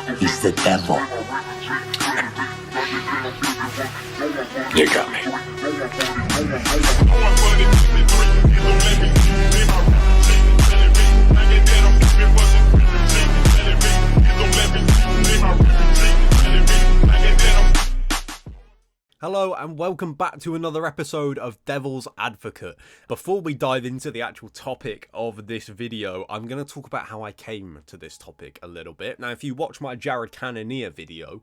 He's the devil. You got me. Hello and welcome back to another episode of Devil's Advocate. Before we dive into the actual topic of this video, I'm going to talk about how I came to this topic a little bit. Now, if you watch my Jared Cannonier video,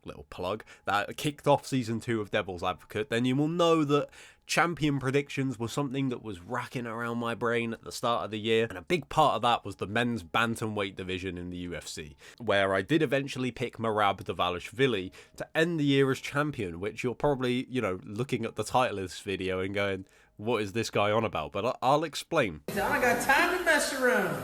little plug, that kicked off season 2 of Devil's Advocate, then you will know that champion predictions was something that was racking around my brain at the start of the year, and a big part of that was the men's Bantamweight Division in the UFC, where I did eventually pick Merab Dvalishvili to end the year as champion, which you're probably, looking at the title of this video and going, what is this guy on about? But I'll explain. I don't got time to mess around.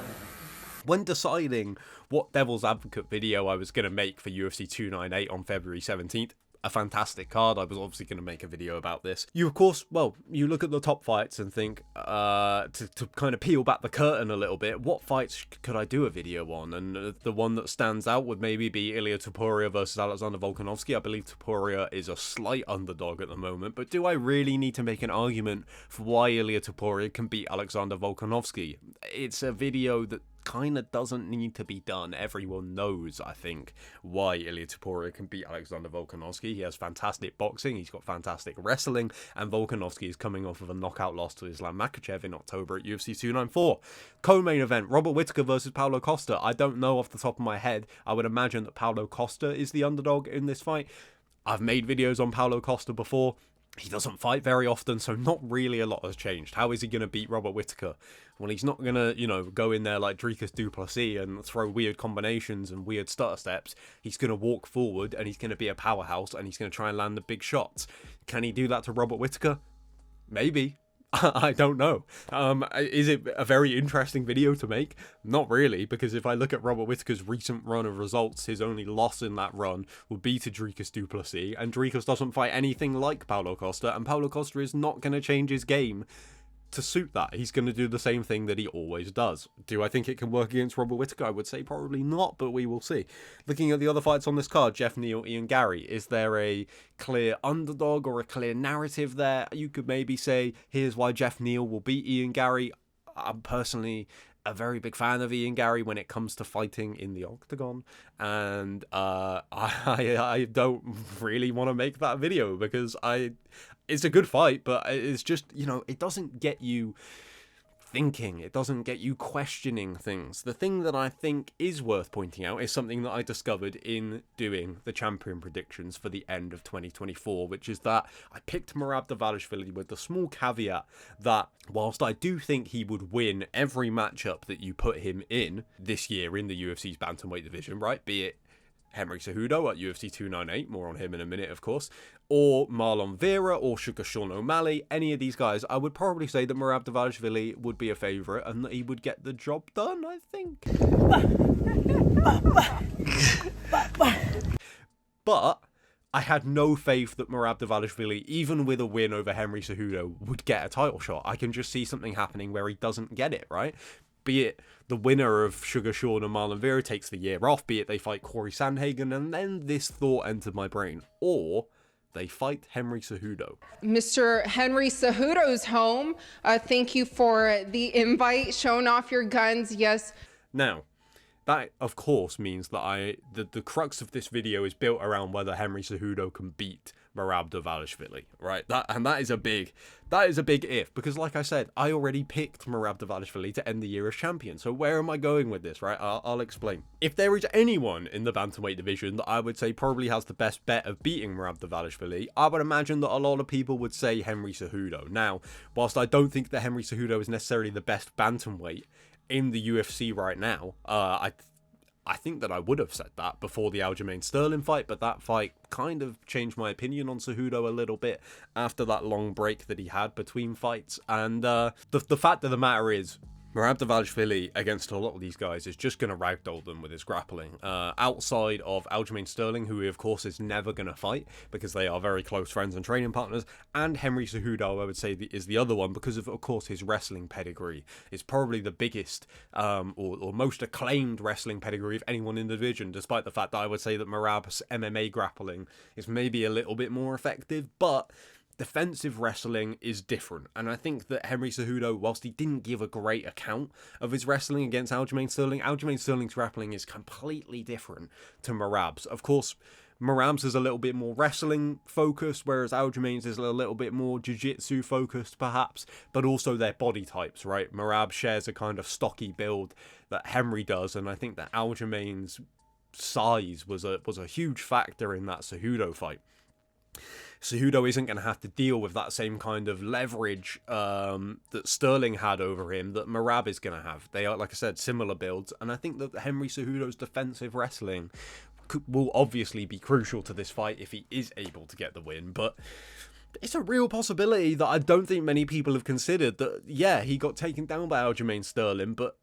When deciding what Devil's Advocate video I was going to make for UFC 298 on February 17th, a fantastic card, I was obviously going to make a video about this. You, of course, you look at the top fights and think, to kind of peel back the curtain a little bit, what fights could I do a video on? And the one that stands out would maybe be Ilia Topuria versus Alexander Volkanovski. I believe Topuria is a slight underdog at the moment, but do I really need to make an argument for why Ilia Topuria can beat Alexander Volkanovski? It's a video that kind of doesn't need to be done. Everyone knows, I think, why Ilia Topuria can beat Alexander Volkanovski. He has fantastic boxing, he's got fantastic wrestling, and Volkanovski is coming off of a knockout loss to Islam Makhachev in October at UFC 294. Co-main event, Robert Whittaker versus Paulo Costa. I don't know off the top of my head. I would imagine that Paulo Costa is the underdog in this fight. I've made videos on Paulo Costa before. He doesn't fight very often, so not really a lot has changed. How is he going to beat Robert Whittaker? Well, he's not going to, go in there like Dricus du Plessis and throw weird combinations and weird stutter steps. He's going to walk forward and he's going to be a powerhouse and he's going to try and land the big shots. Can he do that to Robert Whittaker? Maybe. I don't know. Is it a very interesting video to make? Not really, because if I look at Robert Whittaker's recent run of results, his only loss in that run would be to Dricus du Plessis, and Dricus doesn't fight anything like Paulo Costa, and Paulo Costa is not going to change his game to suit that. He's going to do the same thing that he always does. Do I think it can work against Robert Whittaker? I would say probably not, but we will see. Looking at the other fights on this card, Jeff Neal, Ian Gary, is there a clear underdog or a clear narrative there? You could maybe say, here's why Jeff Neal will beat Ian Gary. I'm personally a very big fan of Ian Gary when it comes to fighting in the octagon, and I don't really want to make that video because it's a good fight, but it's just, it doesn't get you thinking. It doesn't get you questioning things. The thing that I think is worth pointing out is something that I discovered in doing the champion predictions for the end of 2024, which is that I picked Merab Dvalishvili with the small caveat that whilst I do think he would win every matchup that you put him in this year in the UFC's Bantamweight Division, right, be it Henry Cejudo at UFC 298, more on him in a minute, of course, or Marlon Vera or Sugar Sean O'Malley, any of these guys, I would probably say that Merab Dvalishvili would be a favourite and that he would get the job done, I think. But I had no faith that Merab Dvalishvili, even with a win over Henry Cejudo, would get a title shot. I can just see something happening where he doesn't get it, right? Be it the winner of Sugar Sean and Marlon Vera takes the year off, be it they fight Corey Sandhagen, and then this thought entered my brain, or they fight Henry Cejudo. Mr. Henry Cejudo's home. Thank you for the invite, showing off your guns, yes. Now, that of course means that the crux of this video is built around whether Henry Cejudo can beat Merab Dvalishvili, right? That is a big if, because like I said, I already picked Merab Dvalishvili to end the year as champion. So where am I going with this, right? I'll explain. If there is anyone in the Bantamweight division that I would say probably has the best bet of beating Merab Dvalishvili, I would imagine that a lot of people would say Henry Cejudo. Now, whilst I don't think that Henry Cejudo is necessarily the best bantamweight in the UFC right now, I think that I would have said that before the Aljamain Sterling fight, but that fight kind of changed my opinion on Cejudo a little bit after that long break that he had between fights. And the fact of the matter is, Merab Dvalishvili against a lot of these guys is just going to ragdoll them with his grappling. Outside of Aljamain Sterling, who he of course is never going to fight because they are very close friends and training partners, and Henry Cejudo, I would say, is the other one because of course his wrestling pedigree. It's probably the biggest or most acclaimed wrestling pedigree of anyone in the division, despite the fact that I would say that Merab's MMA grappling is maybe a little bit more effective, but defensive wrestling is different, and I think that Henry Cejudo, whilst he didn't give a great account of his wrestling against Aljamain Sterling's grappling is completely different to Merab's. Of course, Merab's is a little bit more wrestling focused, whereas Aljamain's is a little bit more jiu-jitsu focused, perhaps, but also their body types, right? Merab shares a kind of stocky build that Henry does, and I think that Aljamain's size was a huge factor in that Cejudo fight. Cejudo isn't going to have to deal with that same kind of leverage that Sterling had over him that Merab is going to have. They are, like I said, similar builds, and I think that Henry Cejudo's defensive wrestling will obviously be crucial to this fight if he is able to get the win, but it's a real possibility that I don't think many people have considered that, yeah, he got taken down by Aljamain Sterling, but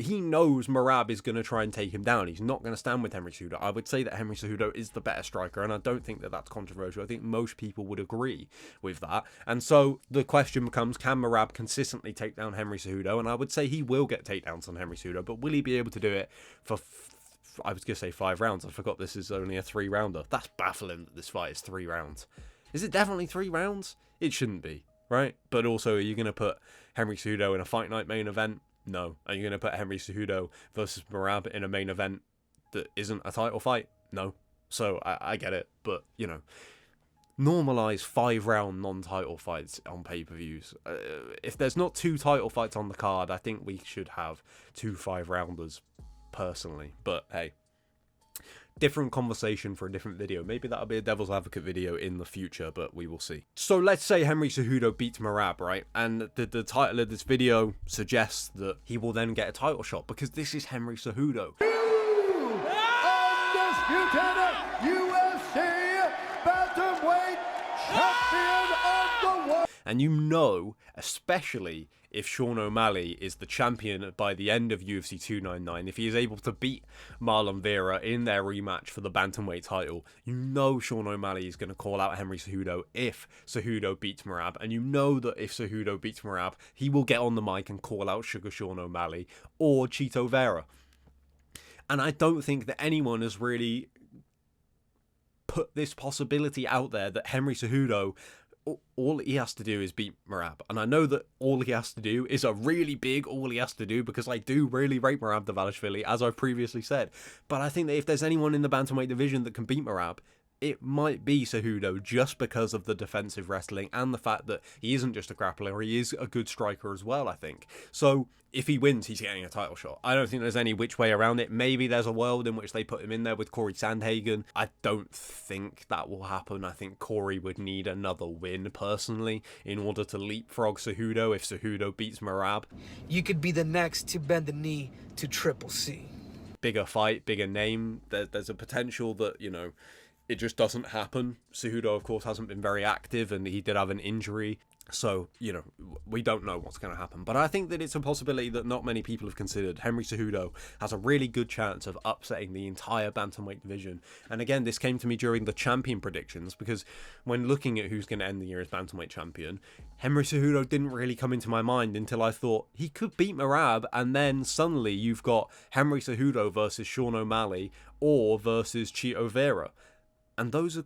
he knows Merab is going to try and take him down. He's not going to stand with Henry Cejudo. I would say that Henry Cejudo is the better striker, and I don't think that that's controversial. I think most people would agree with that. And so the question becomes, can Merab consistently take down Henry Cejudo? And I would say he will get takedowns on Henry Cejudo, but will he be able to do it for, I was going to say 5 rounds. I forgot this is only a 3-rounder. That's baffling that this fight is 3 rounds. Is it definitely 3 rounds? It shouldn't be, right? But also, are you going to put Henry Cejudo in a Fight Night main event? No. Are you going to put Henry Cejudo versus Merab in a main event that isn't a title fight? No. So I get it, but you know, normalize 5-round non-title fights on pay-per-views. If there's not 2 title fights on the card, I think we should have 2 5-rounders personally. But hey, different conversation for a different video. Maybe that'll be a Devil's Advocate video in the future, but we will see. So let's say Henry Cejudo beats Merab, right? And the title of this video suggests that he will then get a title shot because this is Henry Cejudo. Undisputed UFC Bantamweight Champion of the World. And you know, especially if Sean O'Malley is the champion by the end of UFC 299, if he is able to beat Marlon Vera in their rematch for the Bantamweight title, you know Sean O'Malley is going to call out Henry Cejudo if Cejudo beats Merab. And you know that if Cejudo beats Merab, he will get on the mic and call out Sugar Sean O'Malley or Chito Vera. And I don't think that anyone has really put this possibility out there that Henry Cejudo, all he has to do is beat Merab. And I know that all he has to do is a really big all he has to do, because I do really rate Merab Dvalishvili, as I've previously said. But I think that if there's anyone in the Bantamweight division that can beat Merab, it might be Cejudo, just because of the defensive wrestling and the fact that he isn't just a grappler, he is a good striker as well, I think. So if he wins, he's getting a title shot. I don't think there's any which way around it. Maybe there's a world in which they put him in there with Corey Sandhagen. I don't think that will happen. I think Corey would need another win, personally, in order to leapfrog Cejudo if Cejudo beats Merab. You could be the next to bend the knee to Triple C. Bigger fight, bigger name. There's a potential that, you know, it just doesn't happen. Cejudo, of course, hasn't been very active, and he did have an injury. So, you know, we don't know what's going to happen. But I think that it's a possibility that not many people have considered. Henry Cejudo has a really good chance of upsetting the entire Bantamweight division. And again, this came to me during the champion predictions, because when looking at who's going to end the year as Bantamweight champion, Henry Cejudo didn't really come into my mind until I thought he could beat Merab, and then suddenly you've got Henry Cejudo versus Sean O'Malley or versus Chito Vera. And those are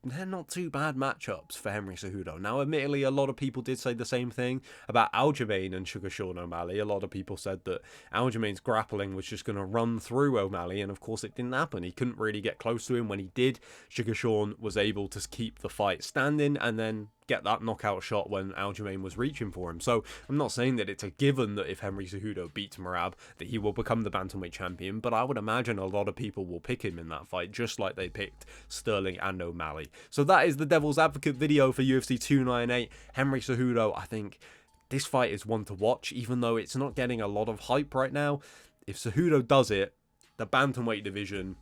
they're not too bad matchups for Henry Cejudo. Now, admittedly, a lot of people did say the same thing about Aljamain and Sugar Sean O'Malley. A lot of people said that Aljamain's grappling was just going to run through O'Malley, and of course it didn't happen. He couldn't really get close to him. When he did, Sugar Sean was able to keep the fight standing and then get that knockout shot when Aljamain was reaching for him. So I'm not saying that it's a given that if Henry Cejudo beats Merab that he will become the Bantamweight champion, but I would imagine a lot of people will pick him in that fight, just like they picked Sterling and O'Malley. So that is the Devil's Advocate video for UFC 298. Henry Cejudo, I think this fight is one to watch, even though it's not getting a lot of hype right now. If Cejudo does it, the Bantamweight division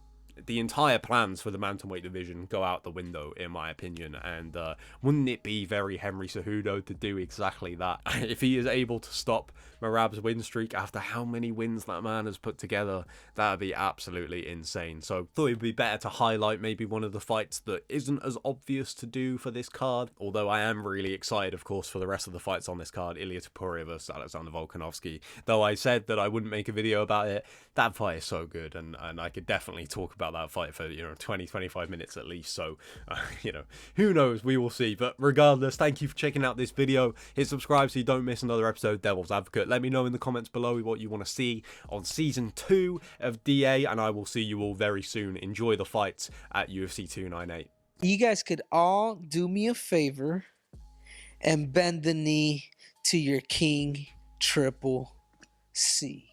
the entire plans for the Bantamweight division go out the window, in my opinion. And wouldn't it be very Henry Cejudo to do exactly that? If he is able to stop Merab's win streak after how many wins that man has put together, that would be absolutely insane. So thought it would be better to highlight maybe one of the fights that isn't as obvious to do for this card. Although I am really excited, of course, for the rest of the fights on this card. Ilya Topuria versus Alexander Volkanovski. Though I said that I wouldn't make a video about it, that fight is so good, and I could definitely talk about that fight for 20-25 minutes at least. So who knows, we will see. But regardless, thank you for checking out this video. Hit subscribe so you don't miss another episode, Devil's Advocate. Let me know in the comments below what you want to see on season 2 of DA, and I will see you all very soon. Enjoy the fights at UFC 298. You guys could all do me a favor and bend the knee to your King Triple C.